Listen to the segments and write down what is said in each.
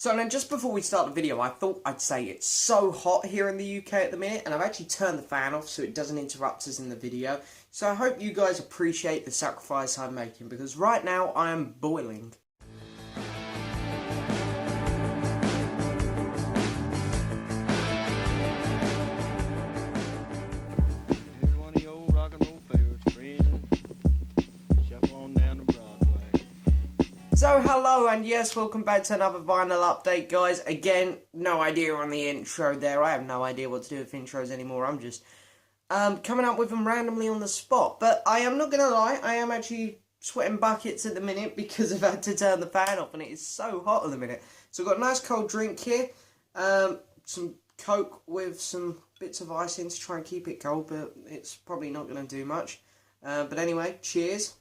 So then just before we start the video, I thought I'd say it's so hot here in the UK at the minute, and I've actually turned the fan off so it doesn't interrupt us in the video. So I hope you guys appreciate the sacrifice I'm making, because right now I am boiling. So hello and yes, welcome back to another vinyl update, guys. Again, no idea on the intro there. I have no idea what to do with intros anymore. I'm just coming up with them randomly on the spot. But I am not going to lie, I am actually sweating buckets at the minute because I've had to turn the fan off and it is so hot at the minute. So I've got a nice cold drink here, some Coke with some bits of ice in to try and keep it cold, but it's probably not going to do much. But anyway, cheers.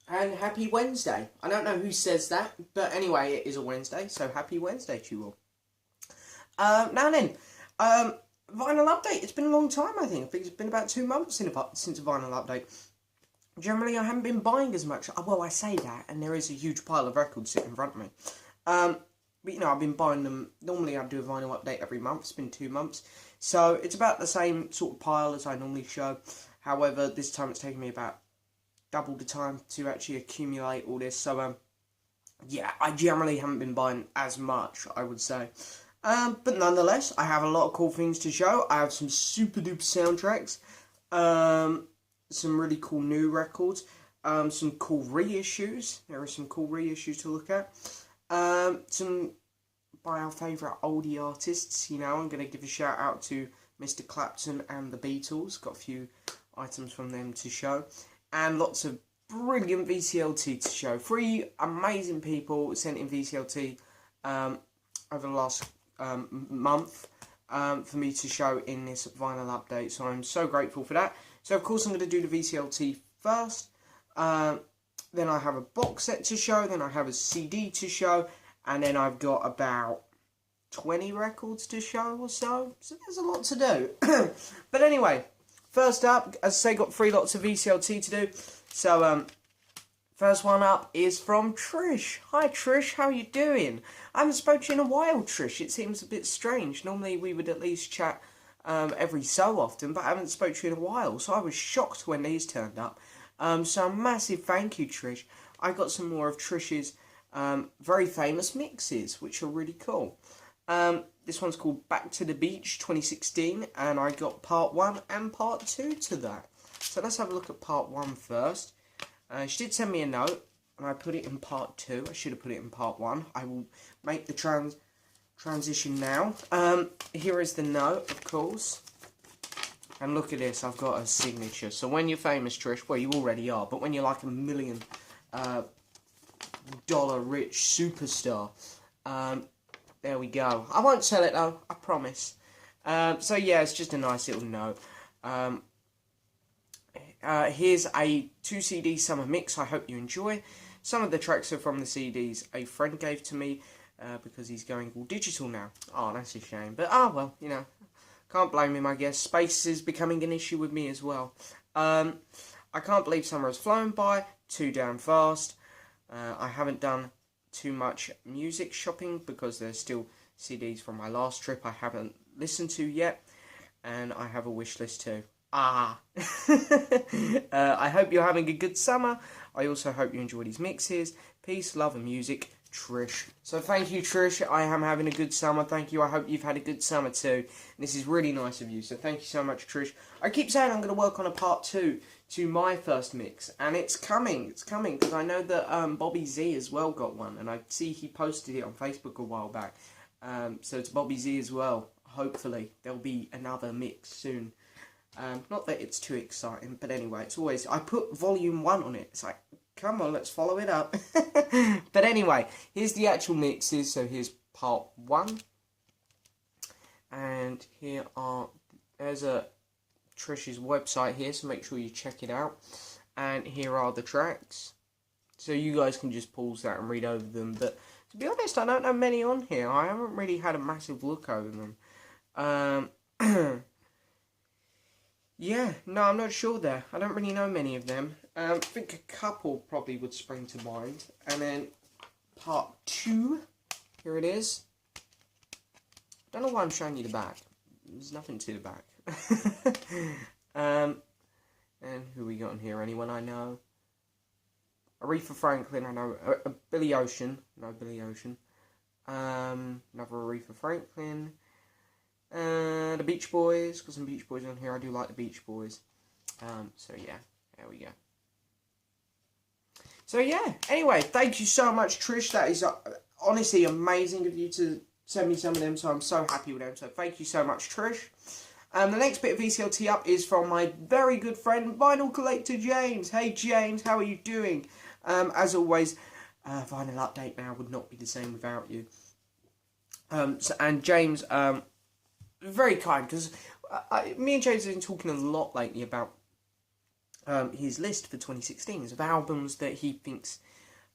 And happy Wednesday. I don't know who says that, but anyway, it is a Wednesday, so happy Wednesday to you all. Now then, vinyl update. It's been a long time, I think. It's been about 2 months since a vinyl update. Generally, I haven't been buying as much. Well, I say that, and there is a huge pile of records sitting in front of me. But, you know, I've been buying them. Normally, I do a vinyl update every month. It's been 2 months. So, it's about the same sort of pile as I normally show. However, this time it's taken me about double the time to actually accumulate all this, so yeah, I generally haven't been buying as much, I would say, but nonetheless, I have a lot of cool things to show. I have some super duper soundtracks, some really cool new records, some cool reissues. There are some cool reissues to look at, some by our favourite oldie artists. You know, I'm going to give a shout out to Mr. Clapton and the Beatles. Got a few items from them to show. And lots of brilliant VCLT to show. 3 amazing people sent in VCLT over the last month for me to show in this vinyl update. So I'm so grateful for that. So of course I'm going to do the VCLT first. Then I have a box set to show. Then I have a CD to show. And then I've got about 20 records to show or so. So there's a lot to do. But anyway, first up, as I say, got 3 lots of VCLT to do. So, first one up is from Trish. Hi Trish, how you doing? I haven't spoken to you in a while, Trish. It seems a bit strange. Normally we would at least chat every so often, but I haven't spoken to you in a while. So I was shocked when these turned up. So a massive thank you, Trish. I got some more of Trish's very famous mixes, which are really cool. This one's called Back to the Beach 2016, and I got part 1 and part 2 to that. So let's have a look at part 1 first. She did send me a note, and I put it in part 2. I should have put it in part 1. I will make the transition now. Here is the note, of course. And look at this, I've got a signature. So when you're famous, Trish, well, you already are, but when you're like $1 million rich superstar, there we go. I won't sell it though, I promise. So yeah, it's just a nice little note. Here's a 2 CD summer mix. I hope you enjoy. Some of the tracks are from the CDs a friend gave to me because he's going all digital now. Oh, that's a shame. But well, you know, can't blame him, I guess. Space is becoming an issue with me as well. I can't believe summer has flown by too damn fast. I haven't done too much music shopping because there's still CDs from my last trip I haven't listened to yet, and I have a wish list too. I hope you're having a good summer. I also hope you enjoy these mixes. Peace, love and music, Trish. So thank you, Trish. I am having a good summer. Thank you. I hope you've had a good summer too. And this is really nice of you, so thank you so much, Trish. I keep saying I'm going to work on a part 2 to my first mix, and it's coming, because I know that Bobby Z as well got one, and I see he posted it on Facebook a while back, so it's Bobby Z as well. Hopefully there'll be another mix soon. Not that it's too exciting, but anyway, it's always, I put volume 1 on it, it's like, come on, let's follow it up. But anyway, here's the actual mixes. So here's part 1, and there's a Trish's website here, so make sure you check it out. And here are the tracks, so you guys can just pause that and read over them. But to be honest, I don't know many on here. I haven't really had a massive look over them. Yeah, no, I'm not sure there. I don't really know many of them. I think a couple probably would spring to mind. And then Part 2. Here it is. Don't know why I'm showing you the back. There's nothing to the back. And who we got in here? Anyone I know? Aretha Franklin, I know. Billy Ocean. No, Billy Ocean. Another Aretha Franklin. The Beach Boys. Got some Beach Boys on here. I do like the Beach Boys. So yeah, there we go. So yeah, anyway, thank you so much, Trish. That is honestly amazing of you to send me some of them, so I'm so happy with them. So thank you so much, Trish. The next bit of VCLT up is from my very good friend, VinylCollector James. Hey James, how are you doing? As always, Vinyl Update now would not be the same without you. And James, very kind, because me and James have been talking a lot lately about his list for 2016 of albums that he thinks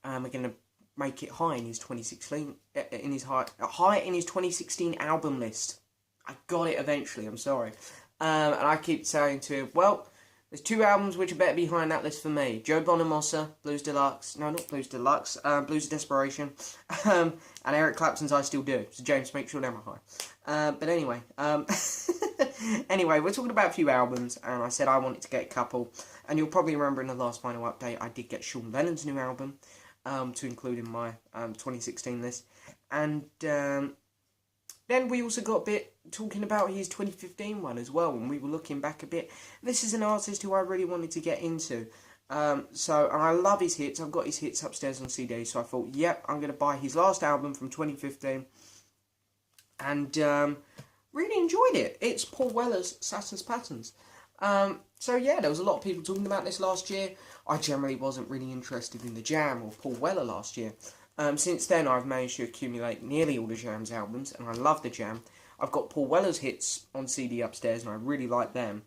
are going to make it high in his 2016 high in his 2016 album list. I got it eventually. I'm sorry, and I keep saying to him, well, there's 2 albums which are better be high on that list for me: Joe Bonamassa, Blues Deluxe, no, not Blues Deluxe, Blues of Desperation, and Eric Clapton's I Still Do. So James, make sure they're high. But anyway, anyway, we're talking about a few albums, and I said I wanted to get a couple. And you'll probably remember in the last final update, I did get Sean Lennon's new album to include in my 2016 list. And then we also got a bit talking about his 2015 one as well, and we were looking back a bit. This is an artist who I really wanted to get into. And I love his hits. I've got his hits upstairs on CD, so I thought, yep, I'm going to buy his last album from 2015. And really enjoyed it. It's Paul Weller's Saturn's Patterns. So yeah, there was a lot of people talking about this last year. I generally wasn't really interested in the Jam or Paul Weller last year. Since then, I've managed to accumulate nearly all the Jam's albums, and I love the Jam. I've got Paul Weller's hits on CD upstairs, and I really like them.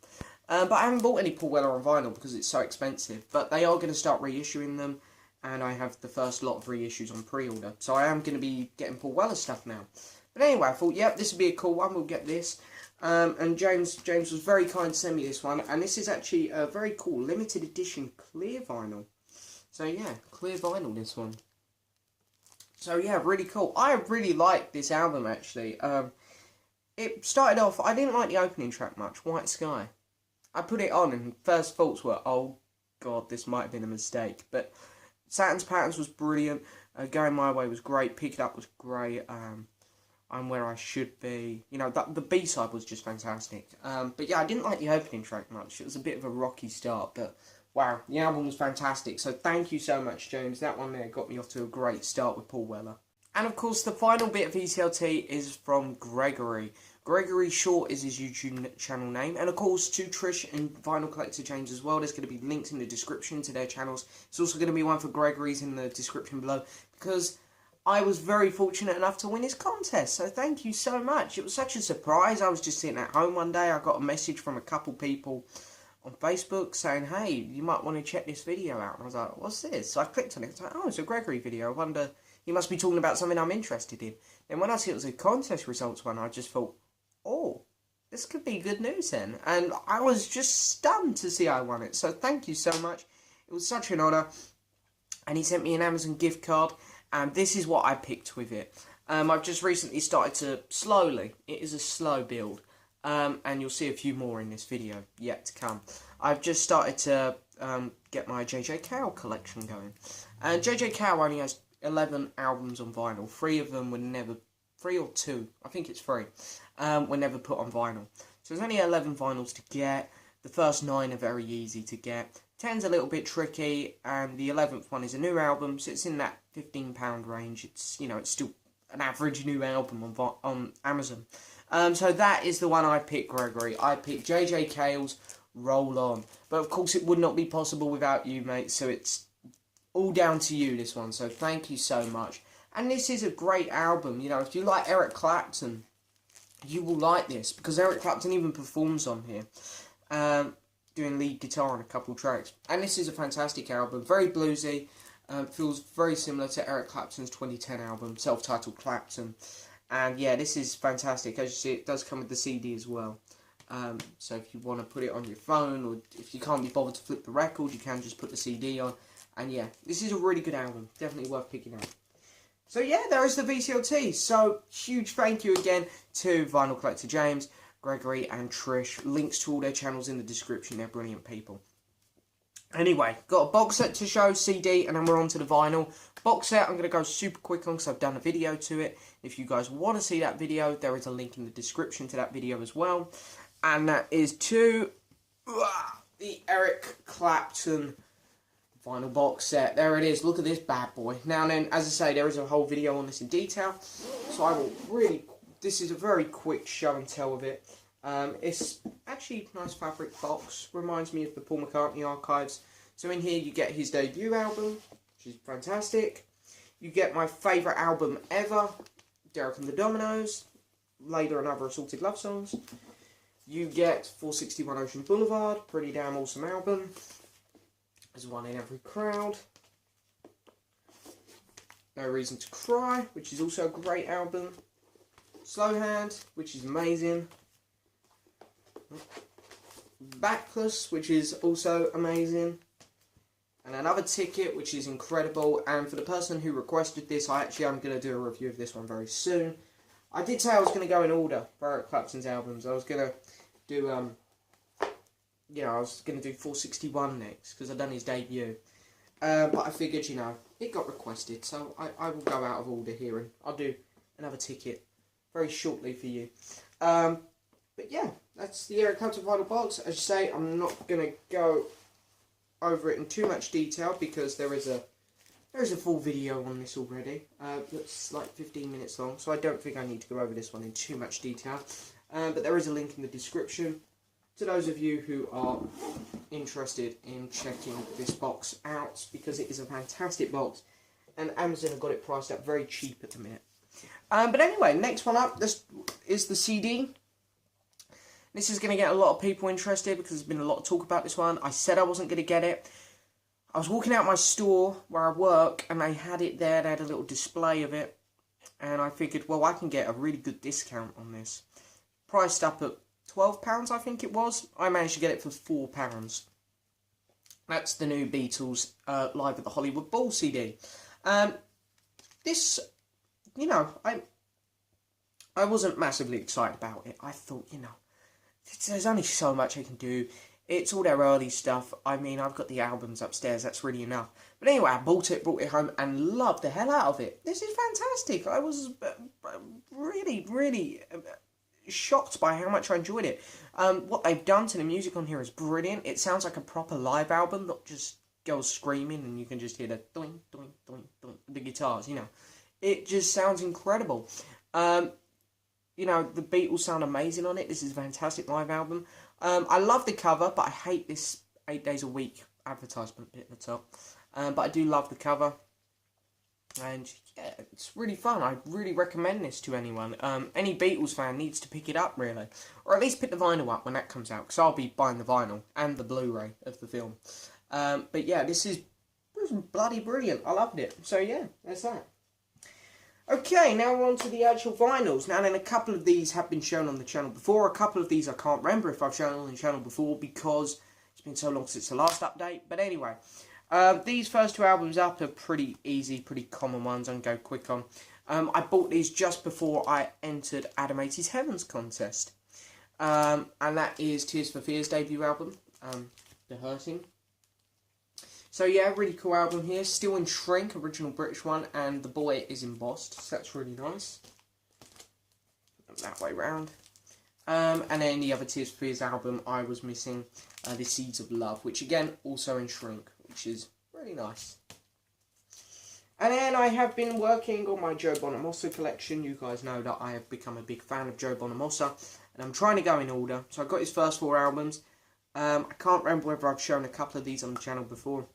But I haven't bought any Paul Weller on vinyl because it's so expensive. But they are going to start reissuing them, and I have the first lot of reissues on pre-order. So I am going to be getting Paul Weller stuff now. But anyway, I thought, yep, this would be a cool one. We'll get this. And James was very kind to send me this one, and this is actually a very cool limited edition clear vinyl. So yeah, clear vinyl, this one. So yeah, really cool. I really like this album actually. It started off, I didn't like the opening track much, White Sky. I put it on and first thoughts were, oh god, this might have been a mistake. But Saturn's Patterns was brilliant, Going My Way was great, Pick It Up was great, I'm Where I Should Be. You know, the B-side was just fantastic. But yeah, I didn't like the opening track much. It was a bit of a rocky start, but wow, the album was fantastic. So thank you so much, James. That one there got me off to a great start with Paul Weller. And of course, the final bit of VCLT is from Gregory. Gregory Short is his YouTube channel name. And of course, to Trish and VinylCollector James as well. There's going to be links in the description to their channels. It's also going to be one for Gregory's in the description below, because I was very fortunate enough to win his contest, so thank you so much. It was such a surprise. I was just sitting at home one day. I got a message from a couple people on Facebook saying, hey, you might want to check this video out. And I was like, what's this? So I clicked on it. It's like, oh, it's a Gregory video. I wonder, he must be talking about something I'm interested in. Then when I see it was a contest results one, I just thought, oh, this could be good news then. And I was just stunned to see I won it. So thank you so much. It was such an honour. And he sent me an Amazon gift card. And this is what I picked with it. I've just recently started to slowly, it is a slow build, and you'll see a few more in this video yet to come. I've just started to get my JJ Cale collection going. And JJ Cale only has 11 albums on vinyl. 3 of them were never, 3 or 2, I think it's 3, were never put on vinyl. So there's only 11 vinyls to get. The first 9 are very easy to get. 10's a little bit tricky, and the 11th one is a new album, so it's in that £15 range. It's, you know, it's still an average new album on Amazon. So that is the one I picked, Gregory. I picked JJ Cale's Roll On. But of course it would not be possible without you, mate, so it's all down to you, this one. So thank you so much. And this is a great album. You know, if you like Eric Clapton, you will like this, because Eric Clapton even performs on here. Doing lead guitar on a couple tracks. And this is a fantastic album, very bluesy, feels very similar to Eric Clapton's 2010 album, self-titled Clapton. And yeah, this is fantastic. As you see, it does come with the CD as well. So if you want to put it on your phone, or if you can't be bothered to flip the record, you can just put the CD on. And yeah, this is a really good album, definitely worth picking up. So yeah, there is the VCLT. So huge thank you again to VinylCollector James, Gregory and Trish. Links to all their channels in the description. They're brilliant people. Anyway, got a box set to show, CD, and then we're on to the vinyl. Box set I'm going to go super quick on because I've done a video to it. If you guys want to see that video, there is a link in the description to that video as well. And that is to the Eric Clapton vinyl box set. There it is. Look at this bad boy. Now then, as I say, there is a whole video on this in detail. So I will really... This is a very quick show and tell of it. It's actually a nice fabric box. Reminds me of the Paul McCartney archives. So in here you get his debut album, which is fantastic. You get my favourite album ever, Derek and the Dominoes, Later and Other Assaulted Love Songs. You get 461 Ocean Boulevard, pretty damn awesome album. There's One in Every Crowd. No Reason to Cry, which is also a great album. Slow Hand, which is amazing. Backless, which is also amazing. And Another Ticket, which is incredible. And for the person who requested this, I actually am going to do a review of this one very soon. I did say I was going to go in order for Eric Clapton's albums. I was going to do, I was going to do 461 next, because I've done his debut. But I figured, it got requested, so I will go out of order here, and I'll do Another Ticket very shortly for you. But yeah, that's the Eric Clapton vinyl box. As you say, I'm not going to go over it in too much detail because there is a full video on this already. That's like 15 minutes long, so I don't think I need to go over this one in too much detail. But there is a link in the description to those of you who are interested in checking this box out, because it is a fantastic box, and Amazon have got it priced up very cheap at the minute. But anyway, next one up, this is the CD. This is going to get a lot of people interested because there's been a lot of talk about this one. I said I wasn't going to get it. I was walking out my store where I work and they had it there. They had a little display of it. And I figured, well, I can get a really good discount on this. Priced up at £12, I think it was. I managed to get it for £4. That's the new Beatles Live at the Hollywood Bowl CD. This, I wasn't massively excited about it. I thought, there's only so much I can do. It's all their early stuff. I mean, I've got the albums upstairs. That's really enough. But anyway, I brought it home, and loved the hell out of it. This is fantastic. I was really, really shocked by how much I enjoyed it. What they've done to the music on here is brilliant. It sounds like a proper live album, not just girls screaming, and you can just hear the doink, doink, doink, doink, the guitars, It just sounds incredible. The Beatles sound amazing on it. This is a fantastic live album. I love the cover, but I hate this 8 days a week advertisement bit at the top. But I do love the cover. And yeah, it's really fun. I really recommend this to anyone. Any Beatles fan needs to pick it up, really. Or at least pick the vinyl up when that comes out, because I'll be buying the vinyl and the Blu-ray of the film. But yeah, this is bloody brilliant. I loved it. So yeah, there's that. Okay, now we're on to the actual vinyls. Now then, a couple of these have been shown on the channel before. A couple of these I can't remember if I've shown on the channel before because it's been so long since the last update. But anyway, these first two albums up are pretty easy, pretty common ones I can go quick on. I bought these just before I entered Adam 80's Heavens contest. And that is Tears for Fears' debut album, The Hurting. So yeah, really cool album here. Still in shrink, original British one, and the boy is embossed, so that's really nice. That way round. And then the other Tears for Fears album, I was missing The Seeds of Love, which again, also in shrink, which is really nice. And then I have been working on my Joe Bonamassa collection. You guys know that I have become a big fan of Joe Bonamassa, and I'm trying to go in order. So I got his first 4 albums. I can't remember whether I've shown a couple of these on the channel before.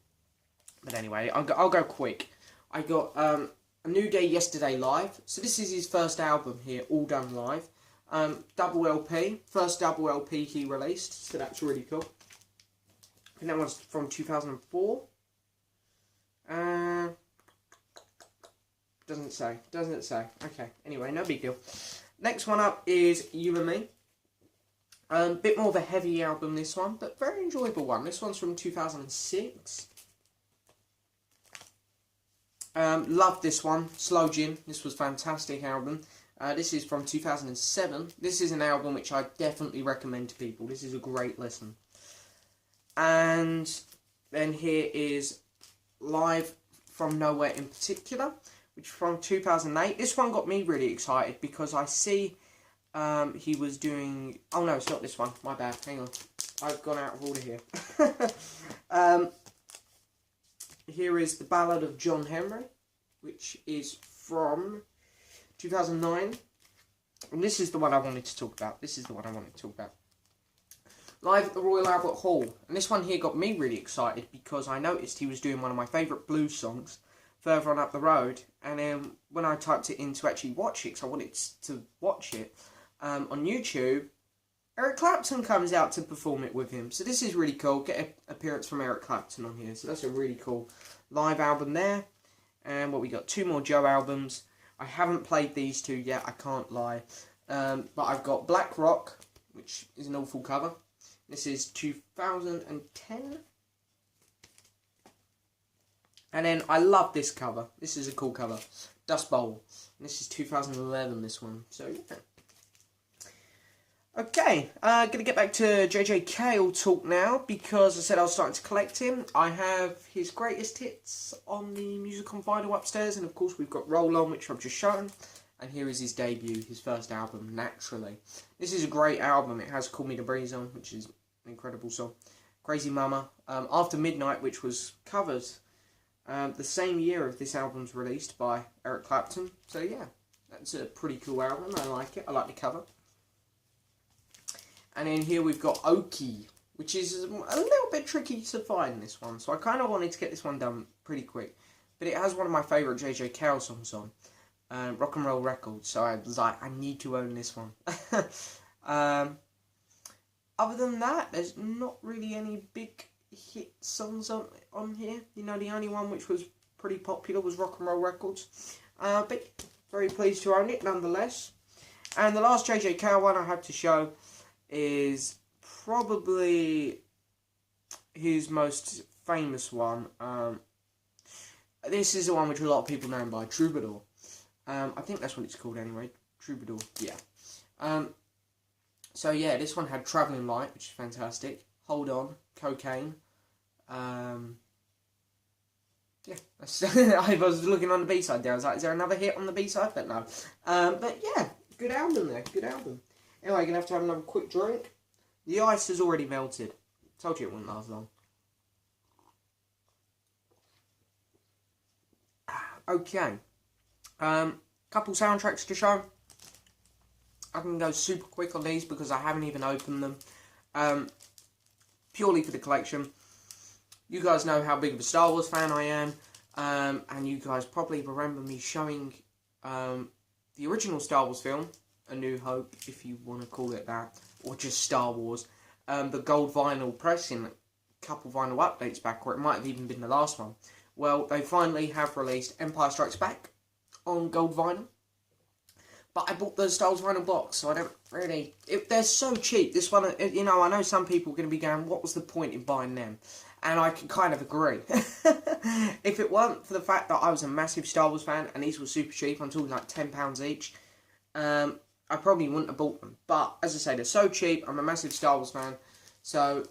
But anyway, I'll go quick. I got A New Day Yesterday live. So this is his first album here, all done live. Double LP. First double LP he released. So that's really cool. And that was from 2004. Doesn't say. Okay, anyway, no big deal. Next one up is You and Me. Bit more of a heavy album, this one, but very enjoyable one. This one's from 2006. Love this one, Slow Gin. This was a fantastic album. This is from 2007. This is an album which I definitely recommend to people. This is a great listen. And then here is Live from Nowhere in Particular, which is from 2008. This one got me really excited because I see he was doing... Oh no, it's not this one. My bad. Hang on. I've gone out of order here. Here is The Ballad of John Henry, which is from 2009. And this is the one I wanted to talk about. Live at the Royal Albert Hall. And this one here got me really excited because I noticed he was doing one of my favourite blues songs, Further On Up the Road. And then when I typed it in to actually watch it, because I wanted to watch it on YouTube, Eric Clapton comes out to perform it with him. So this is really cool. Get an appearance from Eric Clapton on here. So that's a really cool live album there. And what we got, 2 more Joe albums. I haven't played these 2 yet, I can't lie. But I've got Black Rock, which is an awful cover. This is 2010. And then I love this cover. This is a cool cover. Dust Bowl. And this is 2011, this one. So, yeah. Okay, going to get back to JJ Cale talk now, because I said I was starting to collect him. I have his greatest hits on the Music on Vinyl upstairs, and of course we've got Roll On, which I've just shown. And here is his debut, his first album, Naturally. This is a great album. It has Call Me the Breeze on, which is an incredible song. Crazy Mama, After Midnight, which was covered the same year of this album's released by Eric Clapton. So yeah, that's a pretty cool album. I like it. I like the cover. And then here we've got Oki, which is a little bit tricky to find, this one. So I kind of wanted to get this one done pretty quick. But it has one of my favourite JJ Cale songs on, Rock and Roll Records. So I was like, I need to own this one. Other than that, there's not really any big hit songs on here. You know, the only one which was pretty popular was Rock and Roll Records. But very pleased to own it nonetheless. And the last JJ Cale one I have to show is probably his most famous one. This is the one which a lot of people know him by, Troubadour. I think that's what it's called anyway, Troubadour, yeah. So yeah, this one had Travelling Light, which is fantastic. Hold On, Cocaine. Yeah, I was looking on the B-side there, I was like, is there another hit on the B-side? But no. But yeah, good album there, good album. Anyway, you're going to have another quick drink. The ice has already melted. Told you it wouldn't last long. Okay. Couple soundtracks to show. I can go super quick on these because I haven't even opened them. Purely for the collection. You guys know how big of a Star Wars fan I am. And you guys probably remember me showing the original Star Wars film, A New Hope, if you want to call it that, or just Star Wars, the gold vinyl pressing, a couple vinyl updates back, or it might have even been the last one. Well, they finally have released Empire Strikes Back on gold vinyl, but I bought the Star Wars vinyl box, so I don't really... they're so cheap. This one, you know, I know some people are going to be going, what was the point in buying them? And I can kind of agree. If it weren't for the fact that I was a massive Star Wars fan, and these were super cheap, I'm talking like £10 each, I probably wouldn't have bought them. But, as I say, they're so cheap. I'm a massive Star Wars fan. So,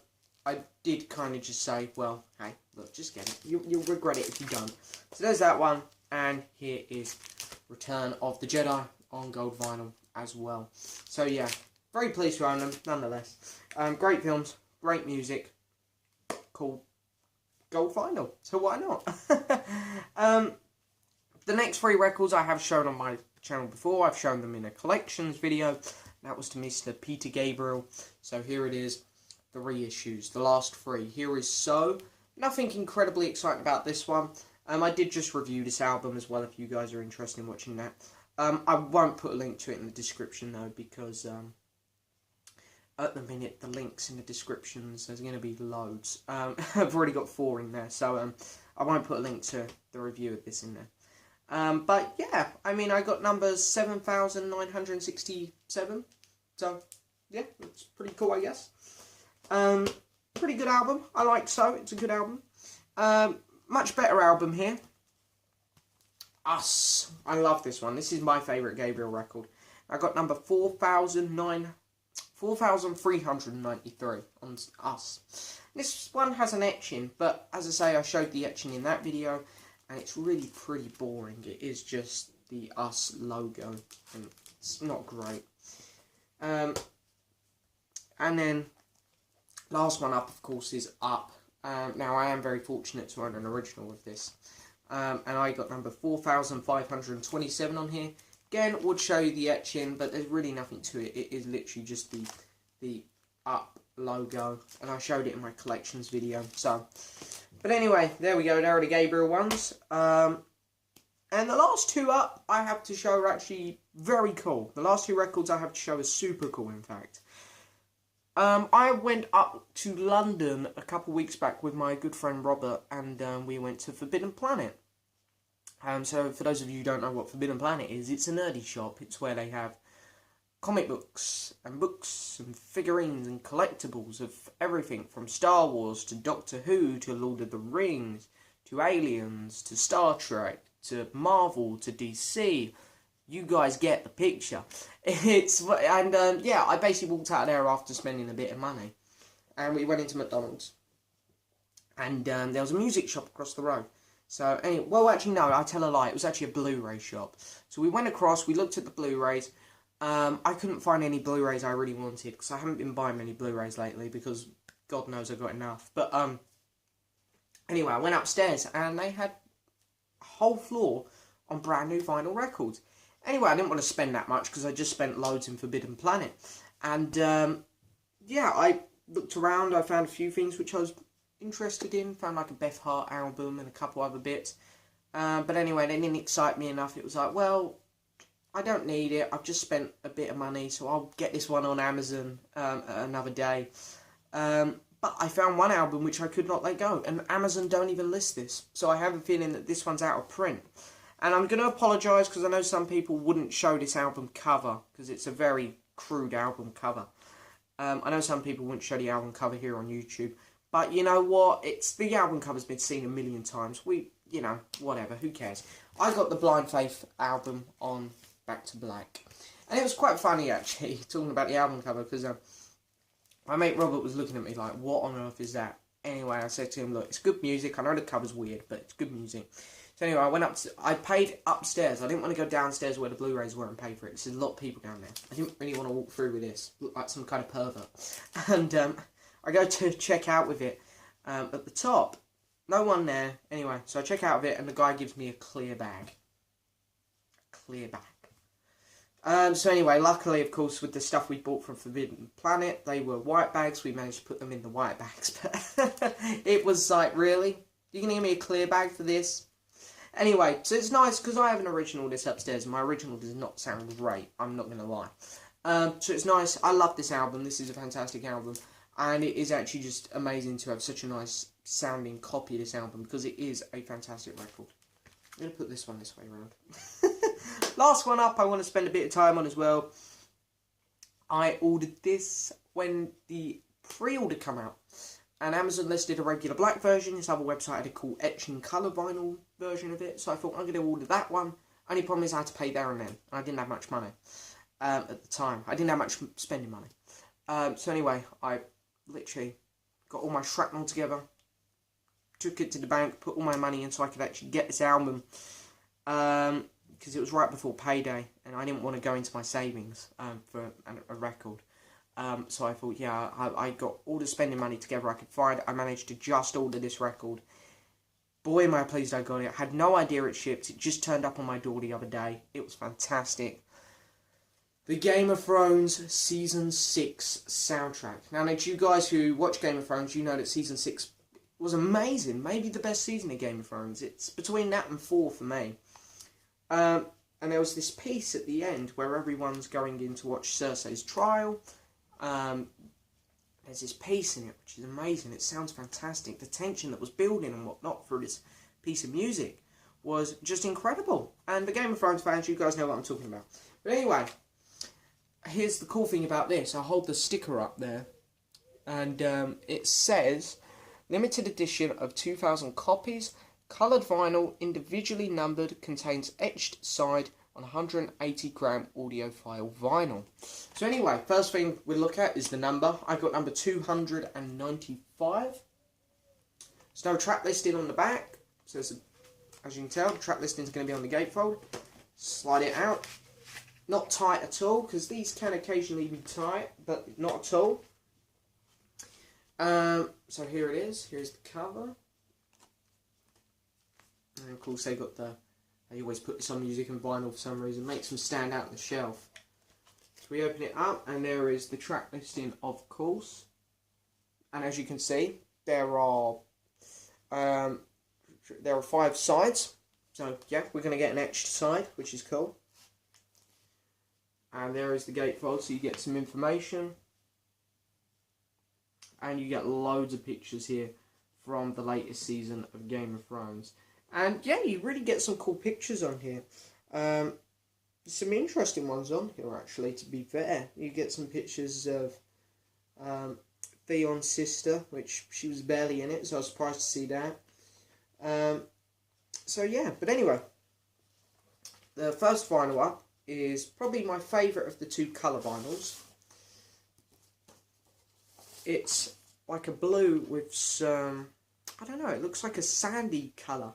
I did kind of just say, well, hey, look, just get it. You'll regret it if you don't. So, there's that one. And here is Return of the Jedi on gold vinyl as well. So, yeah, very pleased to own them, nonetheless. Great films, great music, cool gold vinyl. So, why not? The next 3 records I have shown on my channel before. I've shown them in a collections video. That was to Mr. Peter Gabriel. So here it is, the reissues, the last 3. Here is So. Nothing incredibly exciting about this one. I did just review this album as well, if you guys are interested in watching that. I won't put a link to it in the description though, because at the minute the links in the descriptions, there's going to be loads. I've already got 4 in there, so I won't put a link to the review of this in there. But yeah, I mean, I got numbers 7,967, so yeah, it's pretty cool, I guess. Pretty good album. I like So. It's a good album. Much better album here. Us. I love this one. This is my favourite Gabriel record. I got number 4,393 on Us. This one has an etching, but as I say, I showed the etching in that video, and it's really pretty boring. It is just the Us logo, and it's not great. And then, last one up, of course, is Up. Now, I am very fortunate to own an original of this. And I got number 4,527 on here. Again, would show you the etching, but there's really nothing to it. It is literally just the Up logo, and I showed it in my collections video. So, but anyway, there we go. There are the Gabriel ones. And the last two up I have to show are actually very cool. The last two records I have to show are super cool, in fact. I went up to London a couple of weeks back with my good friend Robert, and we went to Forbidden Planet. So for those of you who don't know what Forbidden Planet is, it's a nerdy shop. It's where they have comic books and figurines and collectibles of everything from Star Wars to Doctor Who to Lord of the Rings to Aliens to Star Trek to Marvel to DC. You guys get the picture. I basically walked out of there after spending a bit of money, and we went into McDonald's, and there was a music shop across the road. So anyway, well, actually no, I tell a lie. It was actually a Blu-ray shop. So we went across, we looked at the Blu-rays. I couldn't find any Blu-rays I really wanted, because I haven't been buying many Blu-rays lately, because God knows I've got enough. But anyway, I went upstairs, and they had a whole floor on brand new vinyl records. Anyway, I didn't want to spend that much, because I just spent loads in Forbidden Planet. And I looked around, I found a few things which I was interested in. Found like a Beth Hart album and a couple other bits. But anyway, they didn't excite me enough. It was like, well, I don't need it. I've just spent a bit of money, so I'll get this one on Amazon another day. But I found one album which I could not let go, and Amazon don't even list this. So I have a feeling that this one's out of print. And I'm going to apologise, because I know some people wouldn't show this album cover, because it's a very crude album cover. I know some people wouldn't show the album cover here on YouTube. But you know what? The album cover's been seen a million times. Whatever, who cares? I got the Blind Faith album on Back to Black. And it was quite funny, actually, talking about the album cover, because my mate Robert was looking at me like, what on earth is that? Anyway, I said to him, look, it's good music. I know the cover's weird, but it's good music. So anyway, I paid upstairs. I didn't want to go downstairs where the Blu-rays were and pay for it. There's a lot of people down there. I didn't really want to walk through with this. Look like some kind of pervert. And I go to check out with it at the top. No one there. Anyway, so I check out with it, and the guy gives me a clear bag. So anyway, luckily, of course, with the stuff we bought from Forbidden Planet, they were white bags. We managed to put them in the white bags. But it was like, really? You're going to give me a clear bag for this? Anyway, so it's nice, because I have an original this upstairs, and my original does not sound great. I'm not going to lie. So it's nice. I love this album. This is a fantastic album. And it is actually just amazing to have such a nice sounding copy of this album, because it is a fantastic record. I'm going to put this one this way around. Last one up I want to spend a bit of time on as well. I ordered this when the pre-order came out. And Amazon listed a regular black version. This other website had a cool etch in colour vinyl version of it. So I thought, I'm going to order that one. Only problem is I had to pay there and then. And I didn't have much money at the time. I didn't have much spending money. So anyway, I literally got all my shrapnel together, took it to the bank, put all my money in so I could actually get this album, because it was right before payday, and I didn't want to go into my savings for a record. So I thought, yeah, I got all the spending money together I could find. I managed to just order this record. Boy, am I pleased I got it. I had no idea it shipped. It just turned up on my door the other day. It was fantastic. The Game of Thrones Season 6 soundtrack. Now, to you guys who watch Game of Thrones, you know that Season 6 was amazing. Maybe the best season of Game of Thrones. It's between that and 4 for me. And there was this piece at the end where everyone's going in to watch Cersei's trial. There's this piece in it which is amazing. It sounds fantastic. The tension that was building and whatnot through this piece of music was just incredible. And the Game of Thrones fans, you guys know what I'm talking about. But anyway, here's the cool thing about this. I hold the sticker up there, and it says limited edition of 2,000 copies, Coloured vinyl, individually numbered, contains etched side on 180 gram audiophile vinyl. So anyway, first thing we'll look at is the number. I got number 295. There's no track listing on the back. So as you can tell, the track listing is going to be on the gatefold. Slide it out. Not tight at all, because these can occasionally be tight, but not at all. So here it is. Here's the cover. And of course they got they always put this on music and vinyl for some reason. Makes them stand out on the shelf. So we open it up and there is the track listing, of course. And as you can see, there are 5 sides. So yeah, we're going to get an etched side, which is cool. And there is the gatefold, so you get some information. And you get loads of pictures here from the latest season of Game of Thrones. And yeah, you really get some cool pictures on here. Some interesting ones on here, actually, to be fair. You get some pictures of Theon's sister, which she was barely in it, so I was surprised to see that. So yeah, but anyway. The first vinyl up is probably my favourite of the 2 colour vinyls. It's like a blue with some, I don't know, it looks like a sandy colour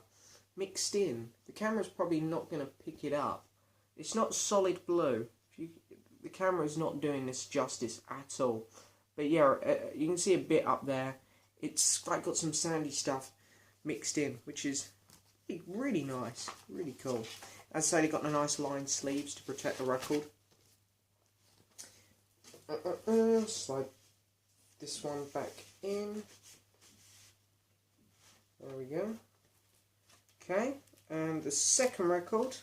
mixed in. The camera's probably not going to pick it up. It's not solid blue. The camera's not doing this justice at all. But yeah, you can see a bit up there. It's like got some sandy stuff mixed in, which is really nice, really cool. As I say, they've got the nice lined sleeves to protect the record. Slide this one back in. There we go. Okay, and the second record.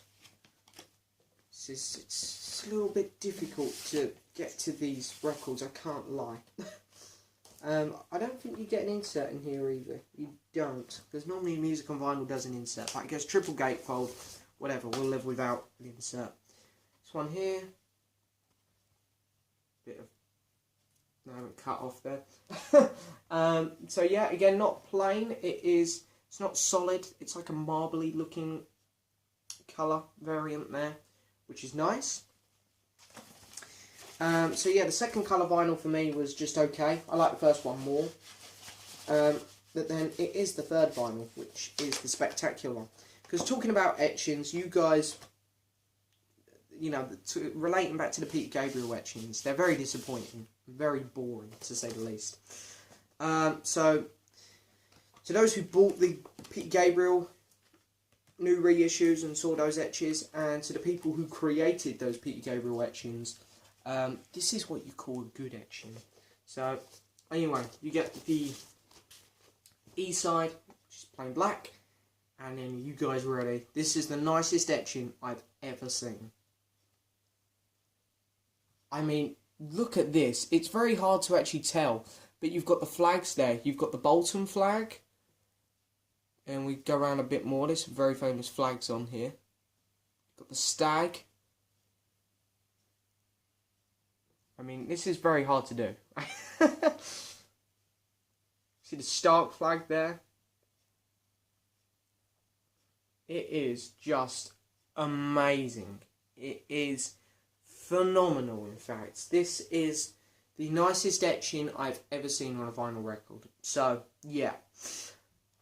It's a little bit difficult to get to these records, I can't lie. I don't think you get an insert in here either. You don't, because normally music on vinyl does an insert. Like it goes triple gatefold, whatever, we'll live without an insert. This one here, bit of, no, I haven't cut off there. So yeah, again, not plain, it's not solid, it's like a marbly looking colour variant there, which is nice. So yeah, the second colour vinyl for me was just okay. I like the first one more. But then it is the third vinyl, which is the spectacular one. Because talking about etchings, you guys, you know, relating back to the Peter Gabriel etchings, they're very disappointing. Very boring, to say the least. So, to those who bought the Peter Gabriel new reissues and saw those etches, and to the people who created those Peter Gabriel etchings, this is what you call a good etching. So, anyway, you get the E-side, which is plain black, and then you guys ready. This is the nicest etching I've ever seen. I mean, look at this. It's very hard to actually tell, but you've got the flags there. You've got the Bolton flag, and we go around a bit more. There's some very famous flags on here. Got the stag. I mean, this is very hard to do. See the Stark flag there? It is just amazing. It is phenomenal, in fact. This is the nicest etching I've ever seen on a vinyl record. So, yeah.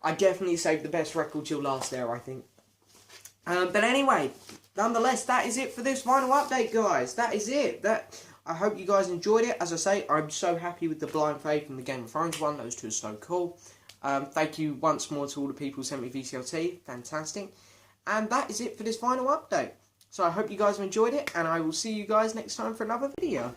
I definitely saved the best record till last there, I think. But anyway, nonetheless, that is it for this vinyl update, guys. That is it. I hope you guys enjoyed it. As I say, I'm so happy with the Blind Faith and the Game of Thrones one. Those two are so cool. Thank you once more to all the people who sent me VCLT. Fantastic. And that is it for this vinyl update. So I hope you guys have enjoyed it, and I will see you guys next time for another video.